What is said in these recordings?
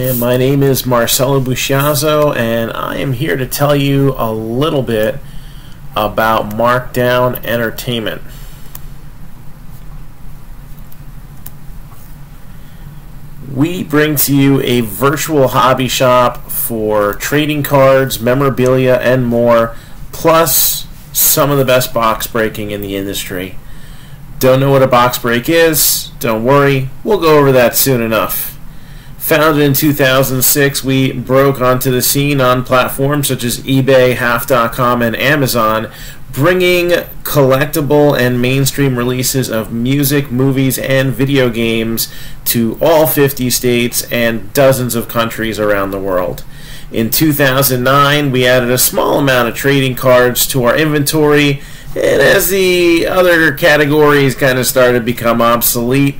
And my name is Marcelo Busciazzo, and I am here to tell you a little bit about Marc Down Entertainment. We bring to you a virtual hobby shop for trading cards, memorabilia, and more, plus some of the best box breaking in the industry. Don't know what a box break is? Don't worry, we'll go over that soon enough. Founded in 2006, we broke onto the scene on platforms such as eBay, Half.com, and Amazon, bringing collectible and mainstream releases of music, movies, and video games to all 50 states and dozens of countries around the world. In 2009, we added a small amount of trading cards to our inventory, and as the other categories kind of started to become obsolete,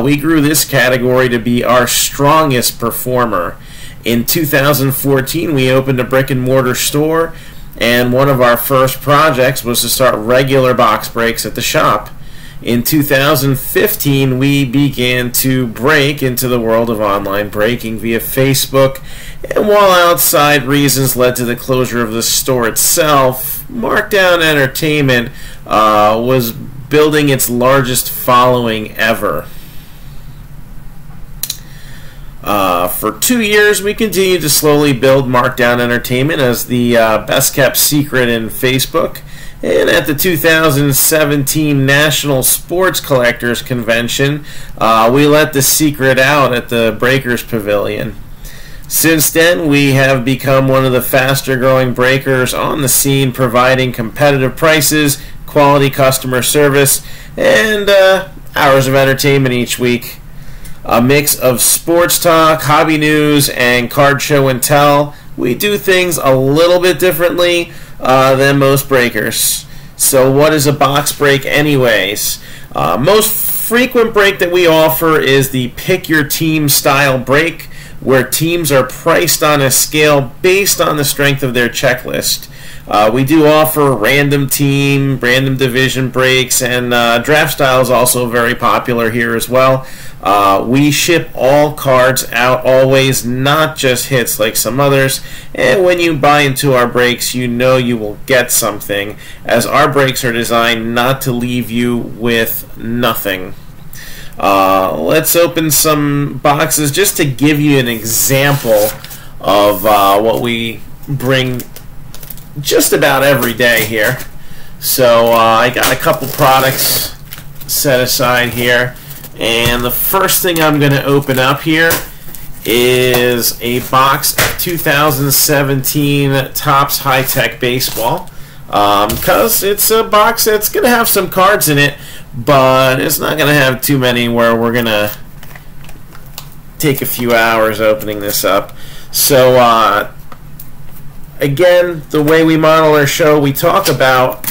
we grew this category to be our strongest performer. In 2014, we opened a brick-and-mortar store, and one of our first projects was to start regular box breaks at the shop. In 2015, we began to break into the world of online breaking via Facebook, and while outside reasons led to the closure of the store itself, Marc Down Entertainment was building its largest following ever. For 2 years, we continued to slowly build Marc Down Entertainment as the best-kept secret in Facebook. And at the 2017 National Sports Collectors Convention, we let the secret out at the Breakers Pavilion. Since then, we have become one of the faster-growing breakers on the scene, providing competitive prices, quality customer service, and hours of entertainment each week. A mix of sports talk, hobby news, and card show and tell. We do things a little bit differently than most breakers. So what is a box break anyways? Most frequent break that we offer is the pick your team style break, where teams are priced on a scale based on the strength of their checklist. We do offer random team, random division breaks, and draft style is also very popular here as well. We ship all cards out always, not just hits like some others, and when you buy into our breaks, you know you will get something, as our breaks are designed not to leave you with nothing. Let's open some boxes just to give you an example of what we bring just about every day here. So I got a couple products set aside here, and the first thing I'm going to open up here is a box of 2017 Topps High Tech Baseball, because it's a box that's going to have some cards in it, but it's not going to have too many where we're going to take a few hours opening this up. So again, the way we model our show, we talk about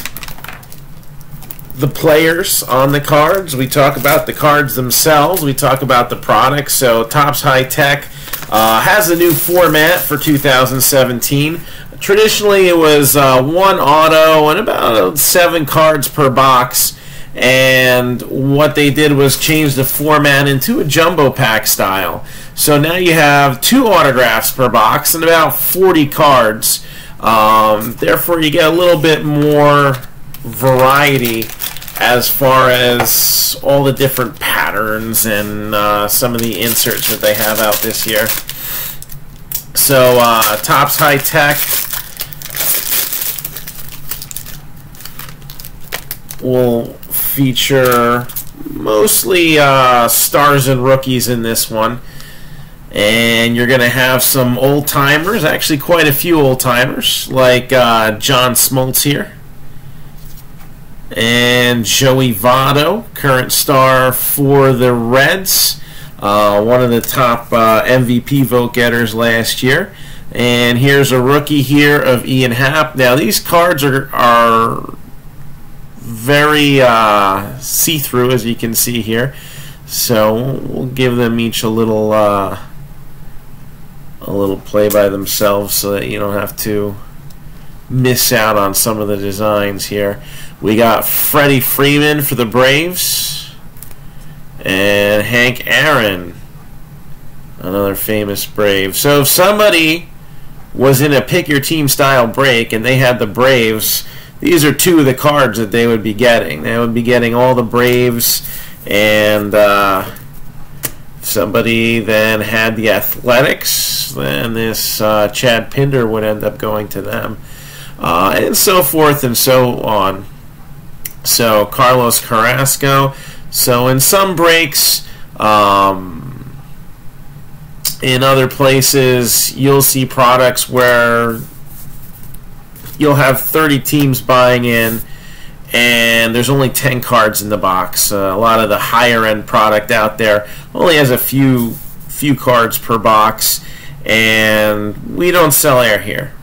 the players on the cards, we talk about the cards themselves, we talk about the products. So Topps High Tech has a new format for 2017. Traditionally it was one auto and about 7 cards per box, and what they did was change the format into a jumbo pack style. So now you have 2 autographs per box and about 40 cards. Therefore you get a little bit more variety as far as all the different patterns and some of the inserts that they have out this year. So Topps High Tech will feature mostly stars and rookies in this one, and you're going to have some old-timers, actually quite a few old-timers, like John Smoltz here, and Joey Votto, current star for the Reds, one of the top MVP vote getters last year. And here's a rookie here of Ian Happ. Now these cards are very see-through, as you can see here, so we'll give them each a little play by themselves so that you don't have to miss out on some of the designs here. We got Freddie Freeman for the Braves and Hank Aaron Another famous Brave. So if somebody was in a pick your team style break and they had the Braves, these are two of the cards that they would be getting. They would be getting all the Braves, and somebody then had the Athletics, then this Chad Pinder would end up going to them, and so forth and so on. So Carlos Carrasco. So in some breaks, in other places, you'll see products where you'll have 30 teams buying in, and there's only 10 cards in the box. A lot of the higher end product out there only has a few cards per box, and we don't sell air here.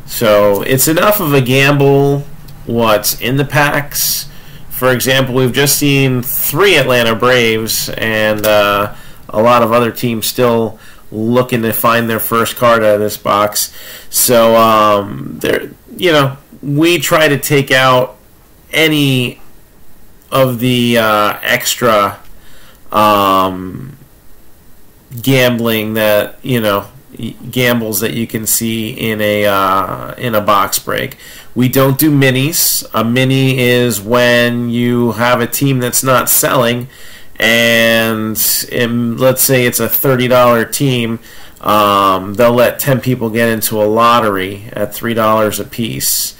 So it's enough of a gamble what's in the packs. For example, we've just seen 3 Atlanta Braves, and a lot of other teams still looking to find their first card out of this box. So we try to take out any of the extra gambling that gambles that you can see in a box break. We don't do minis. A mini is when you have a team that's not selling, and let's say it's a $30 team, they'll let 10 people get into a lottery at $3 a piece,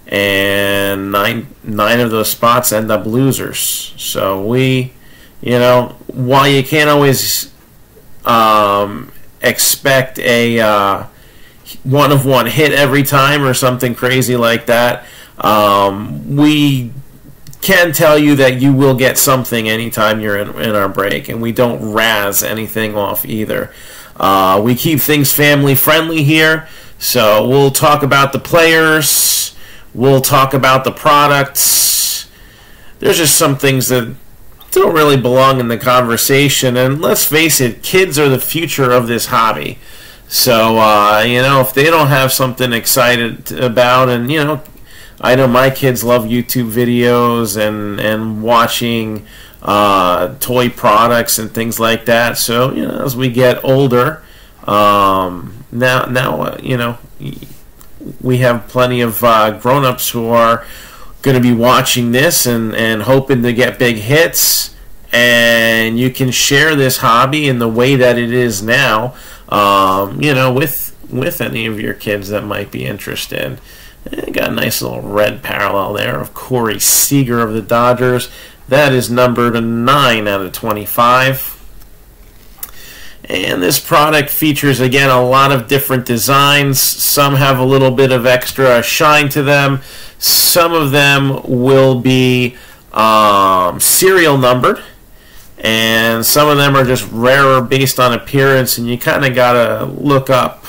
and nine of those spots end up losers. So we, while you can't always expect a one of one hit every time or something crazy like that, we can tell you that you will get something anytime you're in our break, and we don't razz anything off either. We keep things family friendly here, so we'll talk about the players, we'll talk about the products. There's just some things that don't really belong in the conversation, and let's face it, kids are the future of this hobby. So if they don't have something excited about, and I know my kids love YouTube videos and watching toy products and things like that. So as we get older, now we have plenty of grown-ups who are going to be watching this and hoping to get big hits, and you can share this hobby in the way that it is now, with any of your kids that might be interested. Got a nice little red parallel there of Corey Seager of the Dodgers. That is numbered 9 out of 25. And this product features, again, a lot of different designs. Some have a little bit of extra shine to them. Some of them will be serial numbered, and some of them are just rarer based on appearance, and you kind of got to look up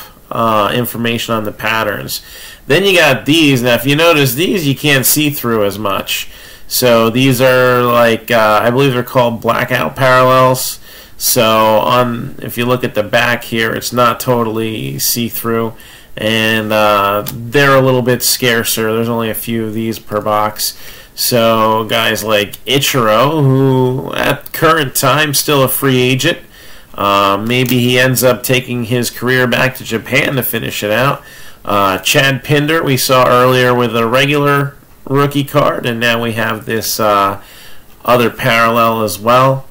information on the patterns. Then you got these. Now, if you notice, these you can't see through as much. So these are like, I believe they're called blackout parallels. So if you look at the back here, it's not totally see-through, and they're a little bit scarcer. There's only a few of these per box. So guys like Ichiro, who at current time still a free agent, maybe he ends up taking his career back to Japan to finish it out. Chad Pinder we saw earlier with a regular rookie card, and now we have this other parallel as well.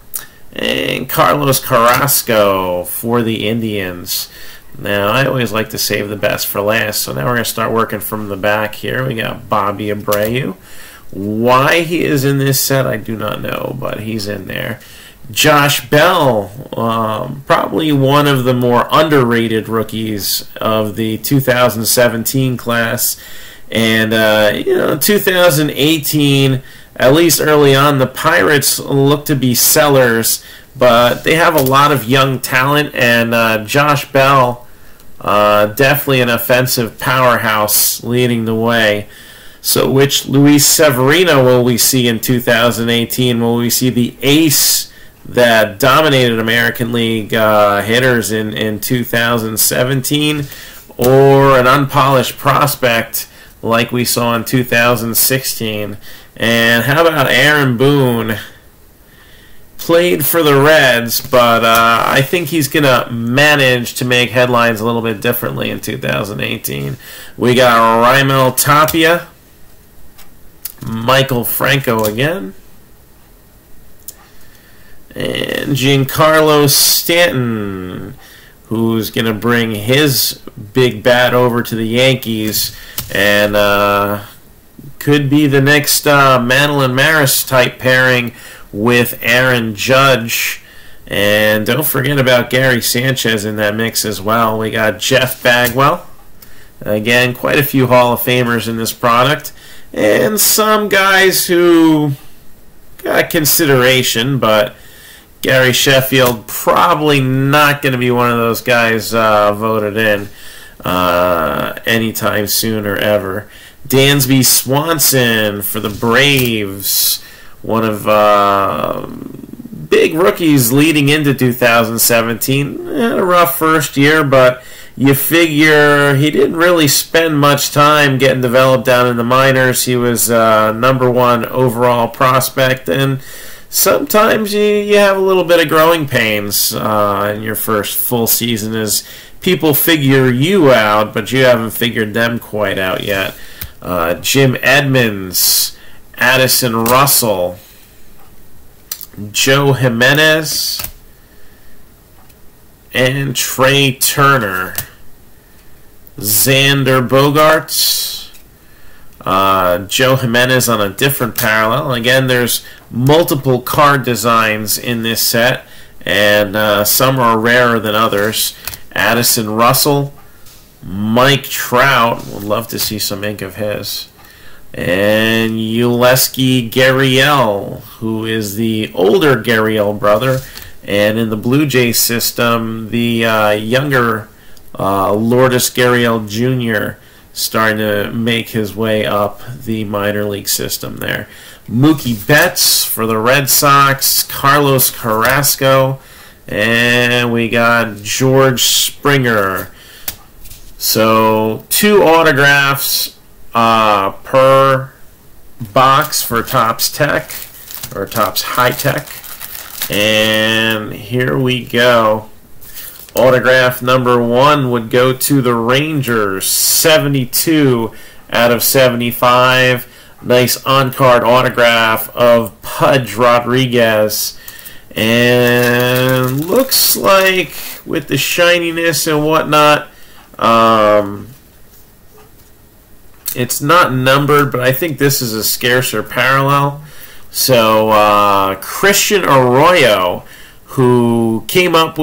And Carlos Carrasco for the Indians. Now, I always like to save the best for last, so now we're going to start working from the back here. We got Bobby Abreu. Why he is in this set, I do not know, but he's in there. Josh Bell, probably one of the more underrated rookies of the 2017 class. And, 2018, at least early on, the Pirates look to be sellers, but they have a lot of young talent, and Josh Bell, definitely an offensive powerhouse leading the way. So which Luis Severino will we see in 2018? Will we see the ace that dominated American League hitters in 2017, or an unpolished prospect like we saw in 2016? And how about Aaron Boone? played for the Reds, but I think he's going to manage to make headlines a little bit differently in 2018. We got Raimel Tapia, Michael Franco again, and Giancarlo Stanton, who's going to bring his big bat over to the Yankees and could be the next Mantle and Maris type pairing with Aaron Judge. And don't forget about Gary Sanchez in that mix as well. We got Jeff Bagwell. Again, quite a few Hall of Famers in this product. And some guys who got consideration, but Gary Sheffield probably not going to be one of those guys voted in anytime soon or ever. Dansby Swanson for the Braves, one of big rookies leading into 2017. Had a rough first year, but you figure he didn't really spend much time getting developed down in the minors. He was #1 overall prospect, and sometimes you have a little bit of growing pains in your first full season as people figure you out, but you haven't figured them quite out yet. Jim Edmonds, Addison Russell, Joe Jimenez, and Trey Turner. Xander Bogaerts, Joe Jimenez on a different parallel. Again, there's multiple card designs in this set, and some are rarer than others. Addison Russell, Mike Trout, would love to see some ink of his, and Yulieski Gurriel, who is the older Gurriel brother, and in the Blue Jays system, the younger Lourdes Gurriel Jr. starting to make his way up the minor league system there. Mookie Betts for the Red Sox, Carlos Carrasco, and we got George Springer. So 2 autographs per box for Topps Tech, or Topps High Tech. And here we go. Autograph number 1 would go to the Rangers, 72 out of 75. Nice on-card autograph of Pudge Rodriguez. And looks like with the shininess and whatnot, it's not numbered, but I think this is a scarcer parallel. So Christian Arroyo, who came up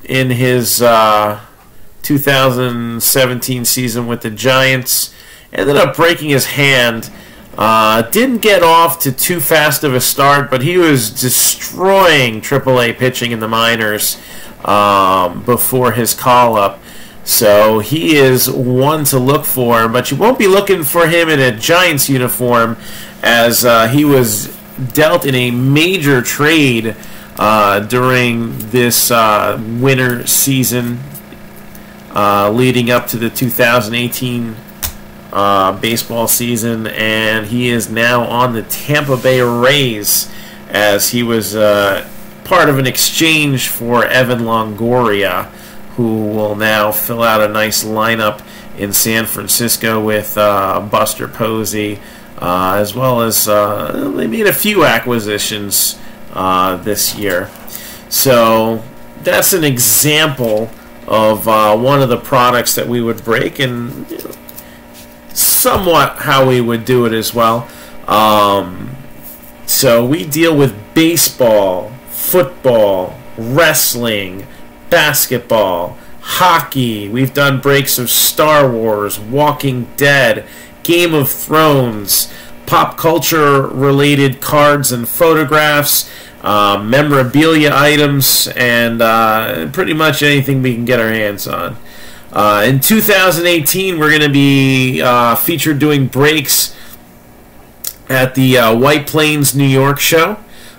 in his 2017 season with the Giants, ended up breaking his hand. Didn't get off to too fast of a start, but he was destroying AAA pitching in the minors before his call-up. So he is one to look for, but you won't be looking for him in a Giants uniform, as he was dealt in a major trade during this winter season leading up to the 2018 baseball season, and he is now on the Tampa Bay Rays, as he was part of an exchange for Evan Longoria, who will now fill out a nice lineup in San Francisco with Buster Posey, as well as they made a few acquisitions this year. So that's an example of one of the products that we would break, and somewhat how we would do it as well. So we deal with baseball, football, wrestling, basketball, hockey. We've done breaks of Star Wars, Walking Dead, Game of Thrones, pop culture related cards and photographs, memorabilia items, and pretty much anything we can get our hands on. In 2018, we're going to be featured doing breaks at the White Plains, New York show.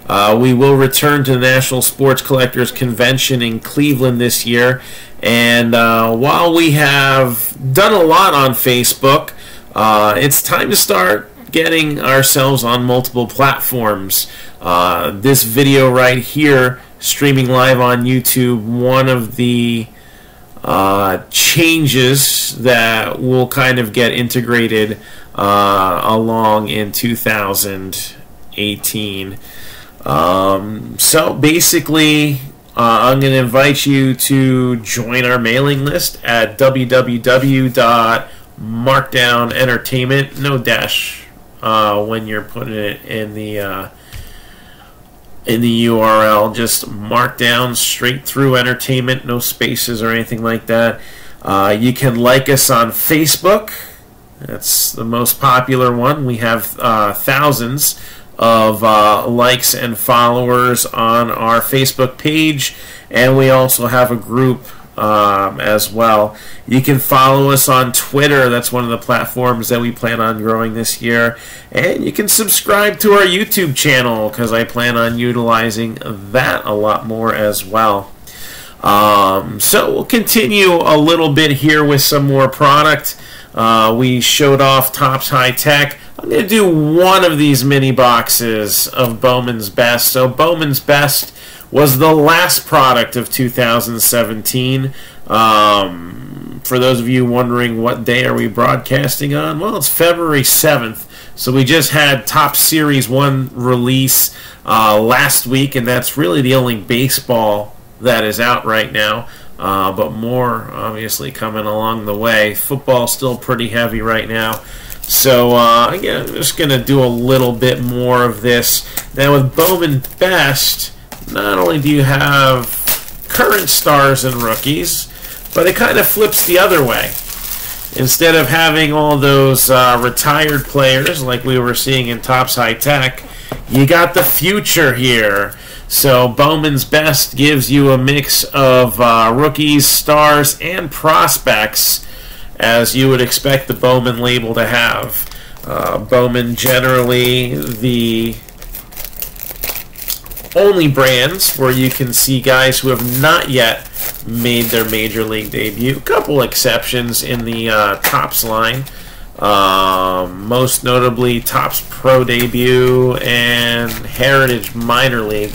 We will return to the National Sports Collectors Convention in Cleveland this year. And while we have done a lot on Facebook, it's time to start getting ourselves on multiple platforms. This video right here, streaming live on YouTube, one of the changes that will kind of get integrated along in 2018. So basically, I'm going to invite you to join our mailing list at www.markdownentertainment, no dash when you're putting it in the URL, just Markdown straight through entertainment, no spaces or anything like that. You can like us on Facebook. That's the most popular one. We have thousands of likes and followers on our Facebook page, and we also have a group as well. You can follow us on Twitter. That's one of the platforms that we plan on growing this year. And you can subscribe to our YouTube channel, because I plan on utilizing that a lot more as well. So we'll continue a little bit here with some more product. We showed off Topps High Tech. I'm going to do one of these mini boxes of Bowman's Best. So Bowman's Best was the last product of 2017. For those of you wondering what day are we broadcasting on, well, it's February 7th. So we just had Topps Series 1 release last week, and that's really the only baseball that is out right now. But more obviously coming along the way. Football's still pretty heavy right now. So again, I'm just going to do a little bit more of this. Now with Bowman Best, not only do you have current stars and rookies, but it kind of flips the other way. Instead of having all those retired players like we were seeing in Topps High Tech, you got the future here. So Bowman's Best gives you a mix of rookies, stars, and prospects, as you would expect the Bowman label to have. Bowman generally the only brands where you can see guys who have not yet made their major league debut. A couple exceptions in the Topps line. Most notably Topps Pro Debut and Heritage Minor League.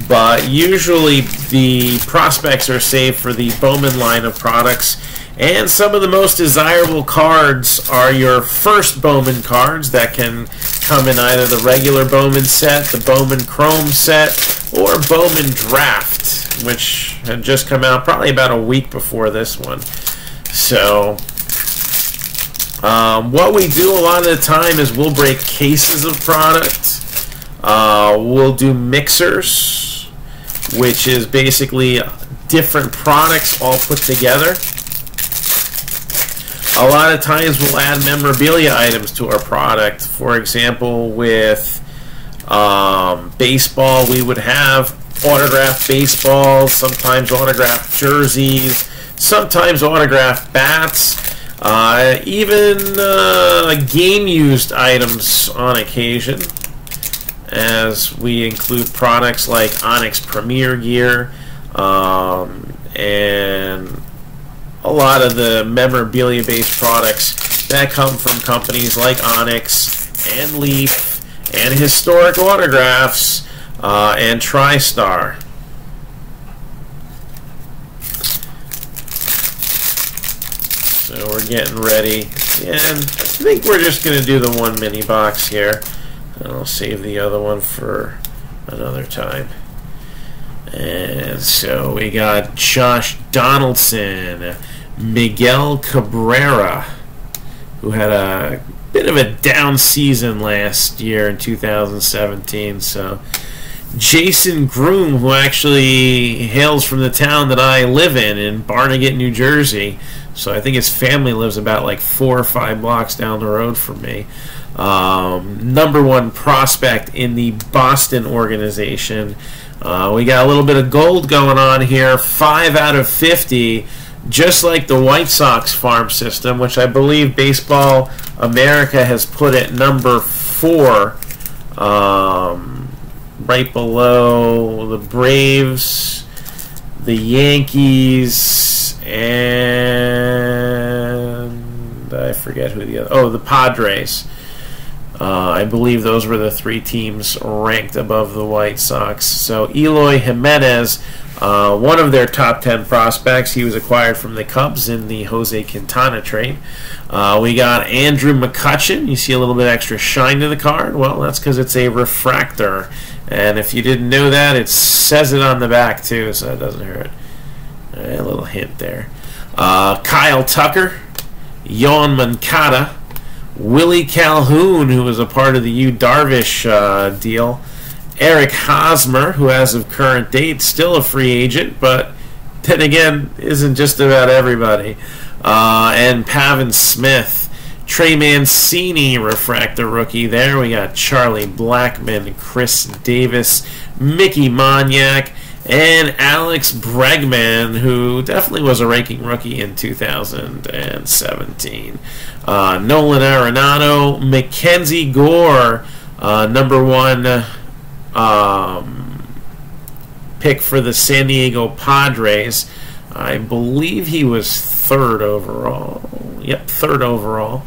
But usually the prospects are saved for the Bowman line of products. And some of the most desirable cards are your first Bowman cards that can come in either the regular Bowman set, the Bowman Chrome set, or Bowman Draft, which had just come out probably about a week before this one. So what we do a lot of the time is we'll break cases of product. We'll do mixers, which is basically different products all put together. A lot of times we'll add memorabilia items to our product. For example, with baseball, we would have autographed baseballs, sometimes autographed jerseys, sometimes autographed bats, even game-used items on occasion, as we include products like Onyx Premier Gear and a lot of the memorabilia-based products that come from companies like Onyx and Leaf and Historic Autographs and TriStar. So we're getting ready, and I think we're just going to do the one mini box here. And I'll save the other one for another time. And so we got Josh Donaldson, Miguel Cabrera, who had a bit of a down season last year in 2017. So Jason Groom, who actually hails from the town that I live in Barnegat, New Jersey. So I think his family lives about like 4 or 5 blocks down the road from me. #1 prospect in the Boston organization. We got a little bit of gold going on here, 5 out of 50, just like the White Sox farm system, which I believe Baseball America has put at #4, right below the Braves, the Yankees, and I forget who the other, the Padres. I believe those were the 3 teams ranked above the White Sox. So Eloy Jimenez, one of their top 10 prospects, he was acquired from the Cubs in the Jose Quintana trade. We got Andrew McCutchen. You see a little bit extra shine to the card? Well, that's because it's a refractor. And if you didn't know that, it says it on the back too, so that doesn't hurt. A little hint there. Kyle Tucker, Yohan Moncada, Willie Calhoun, who was a part of the Yu Darvish deal, Eric Hosmer, who as of current date still a free agent, but then again isn't just about everybody, and Pavin Smith. Trey Mancini, refractor rookie there. We got Charlie Blackmon, Chris Davis, Mickey Moniak, and Alex Bregman, who definitely was a ranking rookie in 2017. Nolan Arenado, Mackenzie Gore, number 1 pick for the San Diego Padres. I believe he was 3rd overall. Yep, 3rd overall.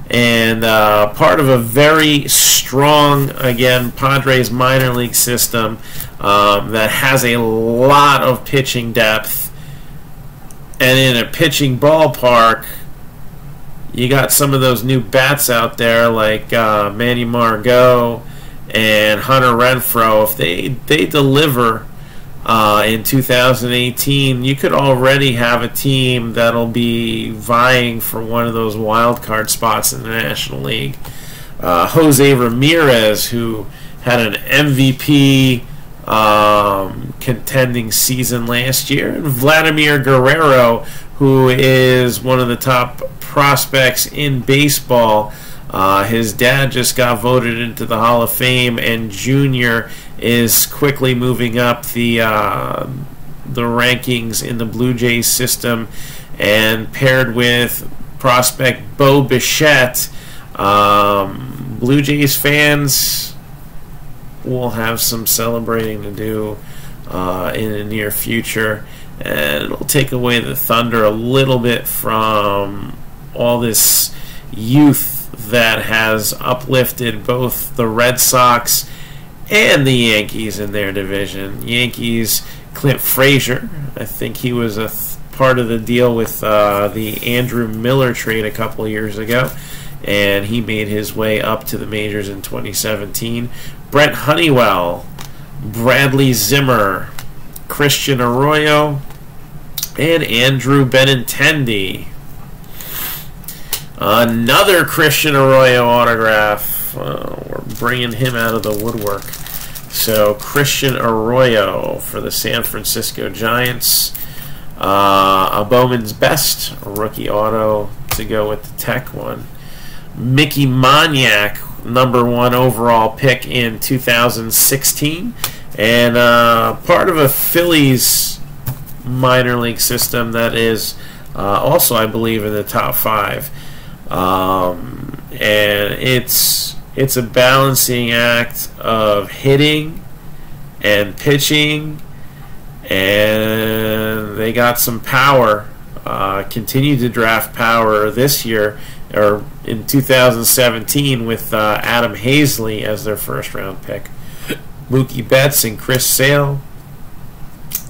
And part of a very strong, again, Padres minor league system that has a lot of pitching depth. And in a pitching ballpark, you got some of those new bats out there like Manny Margot and Hunter Renfroe. If they deliver in 2018, you could already have a team that'll be vying for one of those wild card spots in the National League. Jose Ramirez, who had an MVP contending season last year, and Vladimir Guerrero, who is one of the top prospects in baseball. His dad just got voted into the Hall of Fame, and Junior is quickly moving up the rankings in the Blue Jays system, and paired with prospect Bo Bichette, Blue Jays fans will have some celebrating to do in the near future, and it'll take away the thunder a little bit from all this youth that has uplifted both the Red Sox and the Yankees in their division. Yankees, Clint Frazier, I think he was a part of the deal with the Andrew Miller trade a couple years ago, and he made his way up to the majors in 2017. Brent Honeywell, Bradley Zimmer, Christian Arroyo, and Andrew Benintendi. Another Christian Arroyo autograph. We're bringing him out of the woodwork. So Christian Arroyo for the San Francisco Giants. A Bowman's Best rookie auto to go with the Tech one. Mickey Moniak, number 1 overall pick in 2016. And part of a Phillies minor league system that is also, I believe, in the top 5. And it's a balancing act of hitting and pitching, and they got some power. Continued to draft power this year, or in 2017, with Adam Hazley as their first-round pick. Mookie Betts and Chris Sale.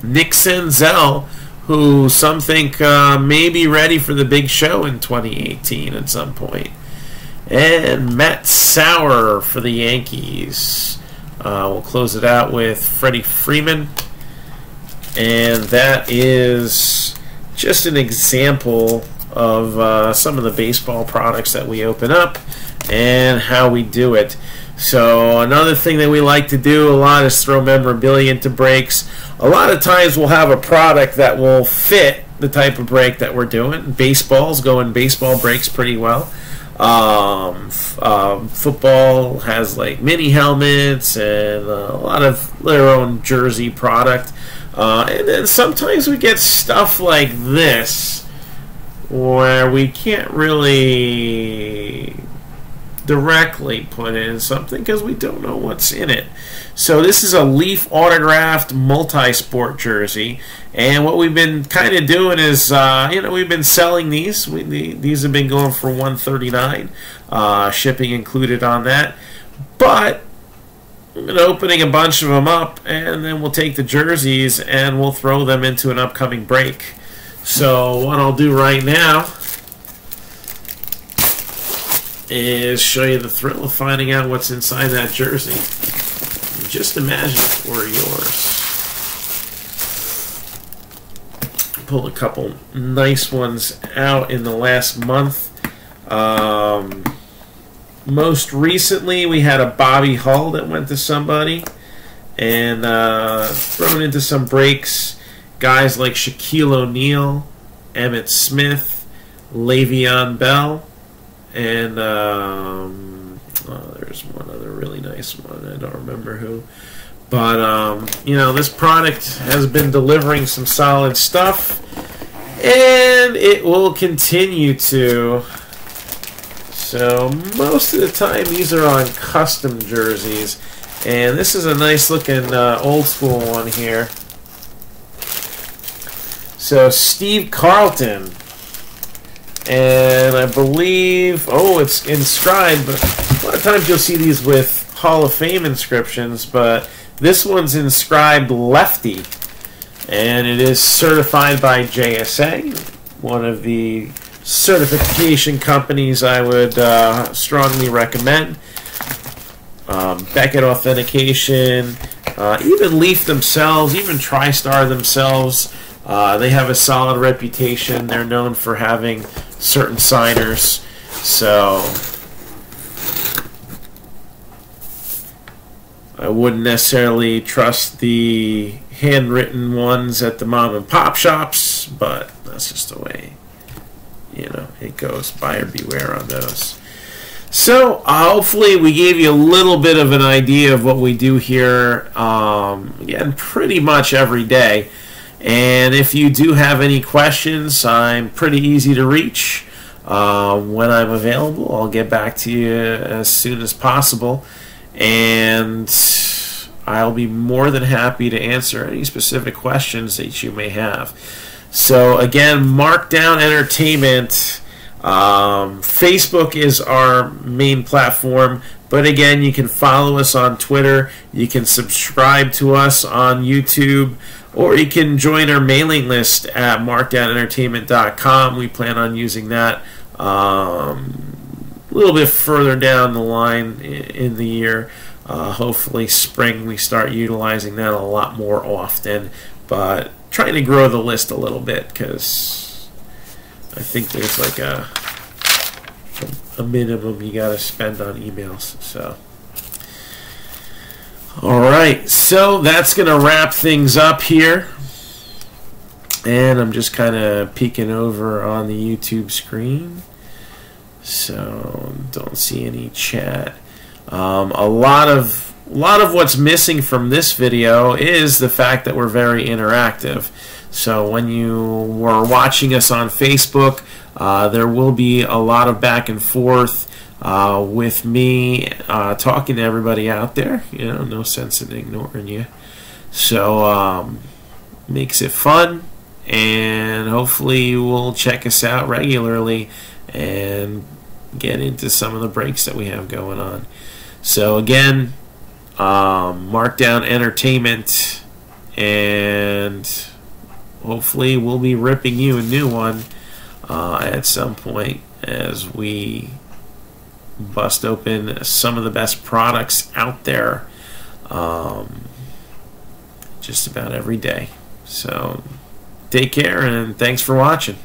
Nick Senzel, who some think may be ready for the big show in 2018 at some point. And Matt Sauer for the Yankees. We'll close it out with Freddie Freeman. And that is just an example of some of the baseball products that we open up and how we do it. So another thing that we like to do a lot is throw memorabilia into breaks. A lot of times we'll have a product that will fit the type of break that we're doing. Baseballs go in baseball breaks pretty well. Football has like mini helmets and a lot of their own jersey product. And then sometimes we get stuff like this where we can't really directly put in something because we don't know what's in it. So this is a Leaf autographed multi-sport jersey, and what we've been kind of doing is, we've been selling these. These have been going for $139, shipping included on that. But we've been opening a bunch of them up, and then we'll take the jerseys and we'll throw them into an upcoming break. So what I'll do right now is show you the thrill of finding out what's inside that jersey. Just imagine if it were yours. Pulled a couple nice ones out in the last month. Most recently, we had a Bobby Hull that went to somebody, and thrown into some breaks. Guys like Shaquille O'Neal, Emmitt Smith, Le'Veon Bell, and there's one other really nice one. I don't remember who. But, this product has been delivering some solid stuff, and it will continue to. So most of the time, these are on custom jerseys, and this is a nice looking old school one here. So Steve Carlton, and I believe, it's inscribed, but a lot of times you'll see these with Hall of Fame inscriptions, but this one's inscribed Lefty, and it is certified by JSA, one of the certification companies I would strongly recommend. Beckett Authentication, even Leaf themselves, even TriStar themselves, they have a solid reputation. They're known for having certain signers. So I wouldn't necessarily trust the handwritten ones at the mom and pop shops, but that's just the way, it goes. Buyer beware on those. So hopefully we gave you a little bit of an idea of what we do here, again, pretty much every day. And if you do have any questions, I'm pretty easy to reach. When I'm available, I'll get back to you as soon as possible, and I'll be more than happy to answer any specific questions that you may have. So again, Marc Down Entertainment. Facebook is our main platform, but again, you can follow us on Twitter, you can subscribe to us on YouTube, or you can join our mailing list at markdownentertainment.com. We plan on using that a little bit further down the line in the year. Hopefully spring we start utilizing that a lot more often, but trying to grow the list a little bit because I think there's like a minimum you got to spend on emails. So alright, so that's going to wrap things up here. And I'm just kind of peeking over on the YouTube screen, so don't see any chat. A lot of what's missing from this video is the fact that we're very interactive. So when you were watching us on Facebook, there will be a lot of back and forth with me talking to everybody out there. No sense in ignoring you. So makes it fun, and hopefully you will check us out regularly and get into some of the breaks that we have going on. So again, Marc Down Entertainment, and hopefully we'll be ripping you a new one at some point as we bust open some of the best products out there just about every day. So take care, and thanks for watching.